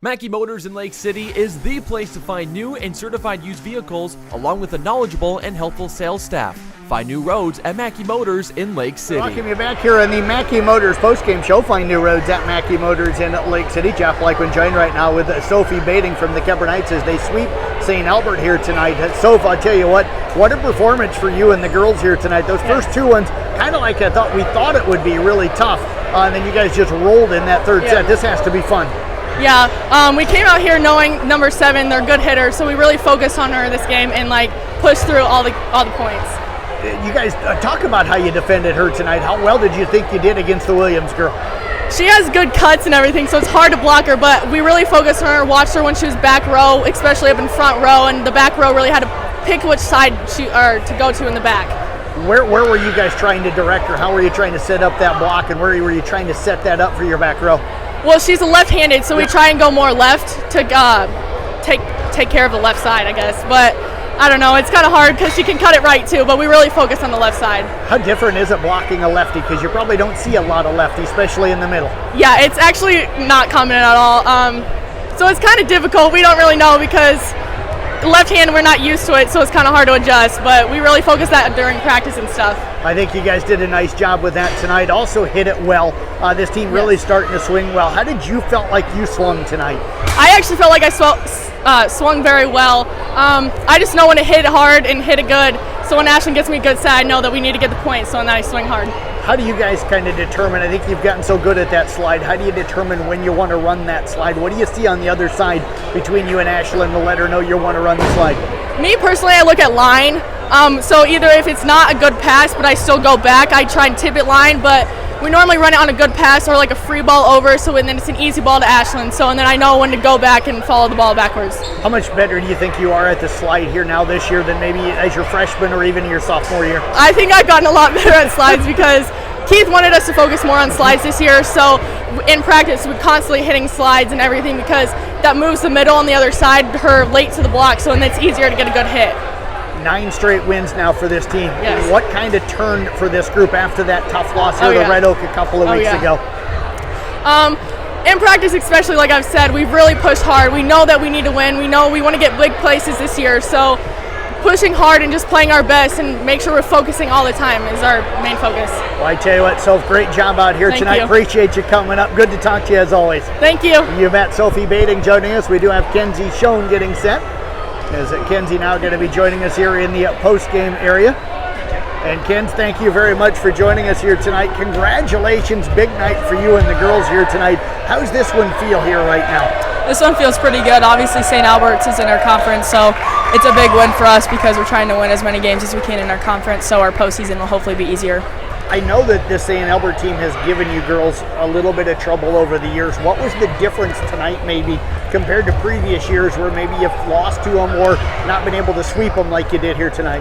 Mackey Motors in Lake City is the place to find new and certified used vehicles, along with a knowledgeable and helpful sales staff. Find new roads at Mackey Motors in Lake City. Welcome you back here on the Mackey Motors postgame show. Find new roads at Mackey Motors in Lake City. Jeff Blankman joined right now with Sophie baiting from the Kuemper Knights as they sweep St. Albert here tonight. Sophie, I'll tell you what a performance for you and the girls here tonight. Those first two ones, kind of like we thought it would be really tough, and then you guys just rolled in that third set. This has to be fun. Yeah, we came out here knowing number 7, they're good hitters, so we really focused on her this game and pushed through all the points. You guys talk about how you defended her tonight. How well did you think you did against the Williams girl? She has good cuts and everything, so it's hard to block her, but we really focused on her, watched her when she was back row, especially up in front row, and the back row really had to pick which side to go to in the back. Where were you guys trying to direct her? How were you trying to set up that block, and where were you trying to set that up for your back row? Well, she's a left-handed, so we try and go more left to take care of the left side, I guess. But I don't know, it's kind of hard because she can cut it right too, but we really focus on the left side. How different is it blocking a lefty? Because you probably don't see a lot of lefty, especially in the middle. Yeah, it's actually not common at all. So it's kind of difficult. We don't really know because left hand, we're not used to it, so it's kind of hard to adjust, but we really focus that during practice and stuff. I think you guys did a nice job with that tonight. Also hit it well. This team really starting to swing well. How did you felt like you swung tonight? I actually felt like I swung very well. I just know when to hit it hard and hit it good, so when Ashlyn gets me a good set, I know that we need to get the point, so then I swing hard. How do you guys kind of determine, I think you've gotten so good at that slide, how do you determine when you want to run that slide? What do you see on the other side between you and Ashlyn to let her know you want to run the slide? Me personally, I look at line. So either if it's not a good pass, but I still go back, I try and tip it line, but we normally run it on a good pass or like a free ball over, so and then it's an easy ball to Ashlyn, so and then I know when to go back and follow the ball backwards. How much better do you think you are at the slide here now this year than maybe as your freshman or even your sophomore year? I think I've gotten a lot better at slides because Keith wanted us to focus more on slides this year, so in practice we're constantly hitting slides and everything because that moves the middle on the other side, her late to the block, so and it's easier to get a good hit. 9 straight wins now for this team. Yes. What kind of turned for this group after that tough loss here to Red Oak a couple of weeks ago? In practice especially, like I've said, we've really pushed hard. We know that we need to win. We know we want to get big places this year, so pushing hard and just playing our best and make sure we're focusing all the time is our main focus. Well, I tell you what, Soph, great job out here tonight. Appreciate you coming up. Good to talk to you as always. Thank you. You met Sophie Baiting joining us. We do have Kenzie Schon getting set. As Kenzie now going to be joining us here in the post-game area. And Kenz, thank you very much for joining us here tonight. Congratulations, big night for you and the girls here tonight. How's this one feel here right now? This one feels pretty good. Obviously, St. Albert's is in our conference, so it's a big win for us because we're trying to win as many games as we can in our conference, so our postseason will hopefully be easier. I know that this St. Albert team has given you girls a little bit of trouble over the years. What was the difference tonight maybe compared to previous years where maybe you've lost to them or not been able to sweep them like you did here tonight?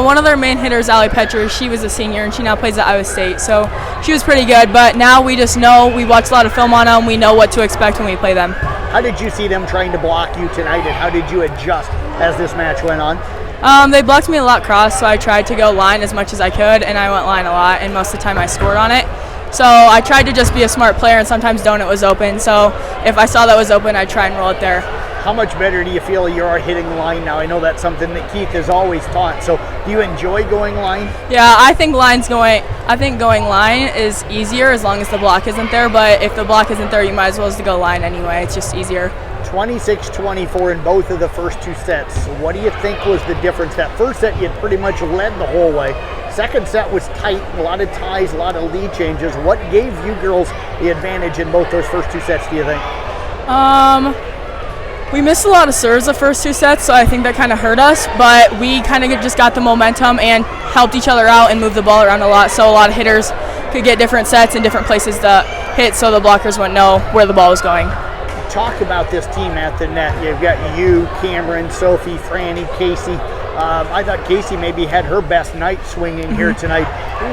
One of their main hitters, Allie Petcher, she was a senior and she now plays at Iowa State, so she was pretty good, but now we just know, we watch a lot of film on them, we know what to expect when we play them. How did you see them trying to block you tonight and how did you adjust as this match went on? They blocked me a lot cross, so I tried to go line as much as I could, and I went line a lot, and most of the time I scored on it. So I tried to just be a smart player, and sometimes donut was open, so if I saw that was open, I'd try and roll it there. How much better do you feel you are hitting line now? I know that's something that Keith has always taught, so do you enjoy going line? Yeah, I think going line is easier as long as the block isn't there, but if the block isn't there, you might as well just go line anyway. It's just easier. 26-24 in both of the first 2 sets. What do you think was the difference? That first set you pretty much led the whole way. Second set was tight, a lot of ties, a lot of lead changes. What gave you girls the advantage in both those first 2 sets, do you think? We missed a lot of serves the first 2 sets, so I think that kind of hurt us, but we kind of just got the momentum and helped each other out and moved the ball around a lot, so a lot of hitters could get different sets and different places to hit so the blockers wouldn't know where the ball was going. Talk about this team at the net. You've got you, Cameron, Sophie, Franny, Casey. I thought Casey maybe had her best night swinging here tonight.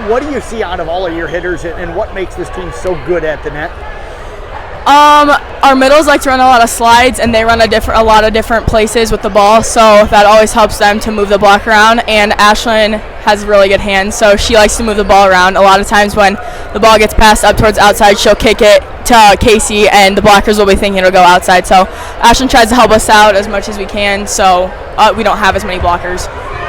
What do you see out of all of your hitters and what makes this team so good at the net? Our middles like to run a lot of slides, and they run a lot of different places with the ball, so that always helps them to move the block around. And Ashlyn has really good hands, so she likes to move the ball around. A lot of times when the ball gets passed up towards outside, she'll kick it to Casey, and the blockers will be thinking it'll go outside. So Ashlyn tries to help us out as much as we can, so we don't have as many blockers.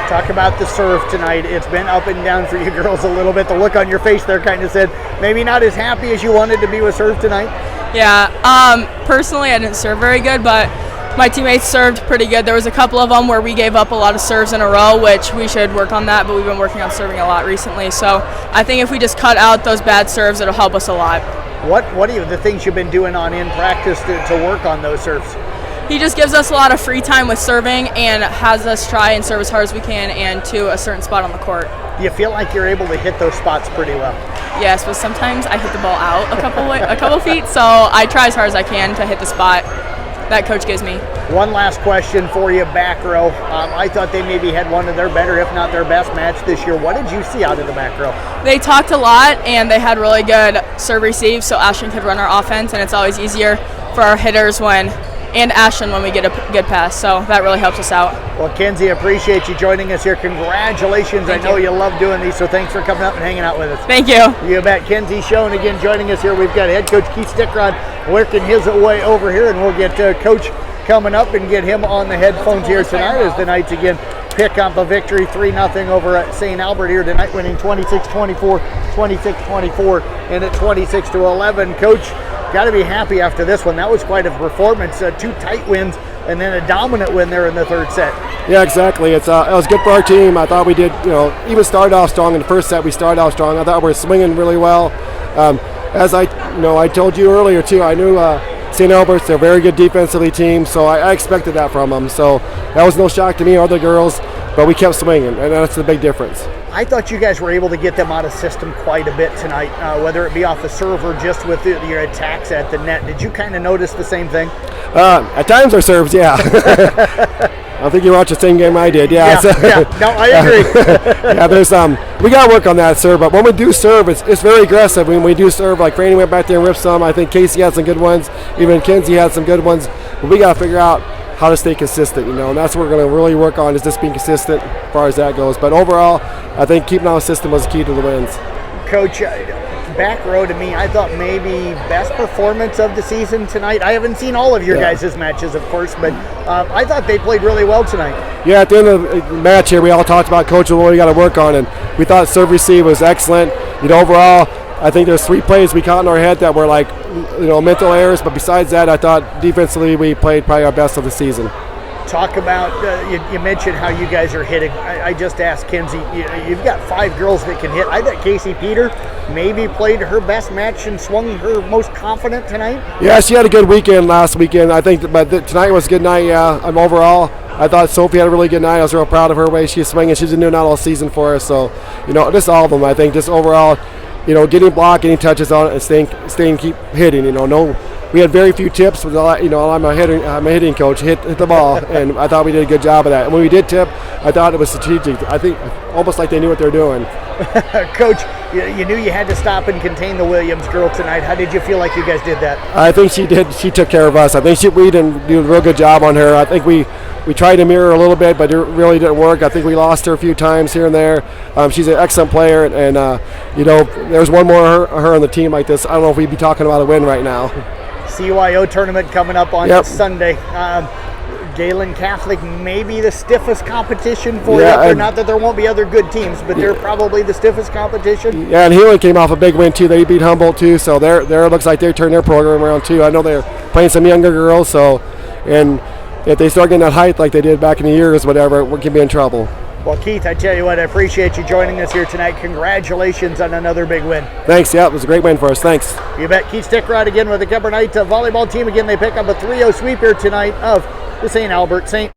Talk about the serve tonight. It's been up and down for you girls a little bit. The look on your face there kind of said maybe not as happy as you wanted to be with serve tonight. Yeah, personally I didn't serve very good, but my teammates served pretty good. There was a couple of them where we gave up a lot of serves in a row, which we should work on that, but we've been working on serving a lot recently. So I think if we just cut out those bad serves, it'll help us a lot. What are the things you've been doing in practice to work on those serves? He just gives us a lot of free time with serving and has us try and serve as hard as we can and to a certain spot on the court. Do you feel like you're able to hit those spots pretty well? Yes, but sometimes I hit the ball out a couple feet, so I try as hard as I can to hit the spot that coach gives me. One last question for you, back row. I thought they maybe had one of their better, if not their best match this year. What did you see out of the back row? They talked a lot, and they had really good serve receive, so Ashlyn could run our offense, and it's always easier for our hitters and Ashlyn when we get a good pass, so that really helps us out. Well, Kenzie, appreciate you joining us here. Congratulations. I know you love doing these, so thanks for coming up and hanging out with us. Thank you. You bet. Kenzie Schon again joining us here. We've got head coach Keith Stickrod working his way over here, and we'll get coach coming up and get him on the headphones here tonight as the Knights again pick up a victory 3-0 over at St. Albert here tonight, winning 26-24, 26-24, and at 26-11. Coach, got to be happy after this one. That was quite a performance. 2 tight wins and then a dominant win there in the third set. Yeah, exactly. It was good for our team. I thought we did, even started off strong in the first set. We started off strong. I thought we were swinging really well. As I told you earlier too, I knew St. Albert's, they're a very good defensively team, so I expected that from them. So that was no shock to me or the girls, but we kept swinging, and that's the big difference. I thought you guys were able to get them out of system quite a bit tonight, whether it be off the serve or just with your attacks at the net. Did you kind of notice the same thing? At times our serves, yeah. I think you watched the same game I did. Yeah. No, I agree. Yeah, there's we got to work on that serve, but when we do serve, it's very aggressive. When we do serve, like Franny went back there and ripped some. I think Casey had some good ones. Even Kenzie had some good ones. But we got to figure out how to stay consistent, and that's what we're going to really work on, is just being consistent as far as that goes. But overall, I think keeping on the system was the key to the wins. Coach, back row to me, I thought maybe best performance of the season tonight. I haven't seen all of your guys' matches, of course, but I thought they played really well tonight. Yeah, at the end of the match here, we all talked about, Coach, what we got to work on, and we thought serve receive was excellent. Overall, I think there's 3 plays we caught in our head that were like, mental errors, but besides that, I thought defensively we played probably our best of the season. Talk about, you mentioned how you guys are hitting. I just asked Kenzie, you've got 5 girls that can hit. I thought Casey Peter maybe played her best match and swung her most confident tonight. Yeah, she had a good weekend last weekend, I think, but tonight was a good night, yeah. Overall, I thought Sophie had a really good night. I was real proud of her way she's swinging. She's been doing that all season for us, so, just all of them, I think, just overall, getting block, getting touches on it, and staying, keep hitting. We had very few tips. With I'm a hitting coach. Hit the ball, and I thought we did a good job of that. And when we did tip, I thought it was strategic. I think almost like they knew what they were doing. Coach, you knew you had to stop and contain the Williams girl tonight. How did you feel like you guys did that? I think she did. She took care of us. I think we didn't do a real good job on her. I think we tried to mirror a little bit, but it really didn't work. I think we lost her a few times here and there. She's an excellent player, and there's one more her on the team like this. I don't know if we'd be talking about a win right now. CYO tournament coming up on Sunday. Galen Catholic may be the stiffest competition for you up there. Not that there won't be other good teams, but they're probably the stiffest competition. Yeah, and Healing came off a big win too. They beat Humboldt too, so they're looks like they turned their program around too. I know they're playing some younger girls, and if they start getting that height like they did back in the years, whatever, we can be in trouble. Well, Keith, I tell you what, I appreciate you joining us here tonight. Congratulations on another big win. Thanks. Yeah, it was a great win for us. Thanks. You bet. Keith Stickrod again with the Kuemper Knights volleyball team. Again, they pick up a 3-0 sweep here tonight of the St. Albert St.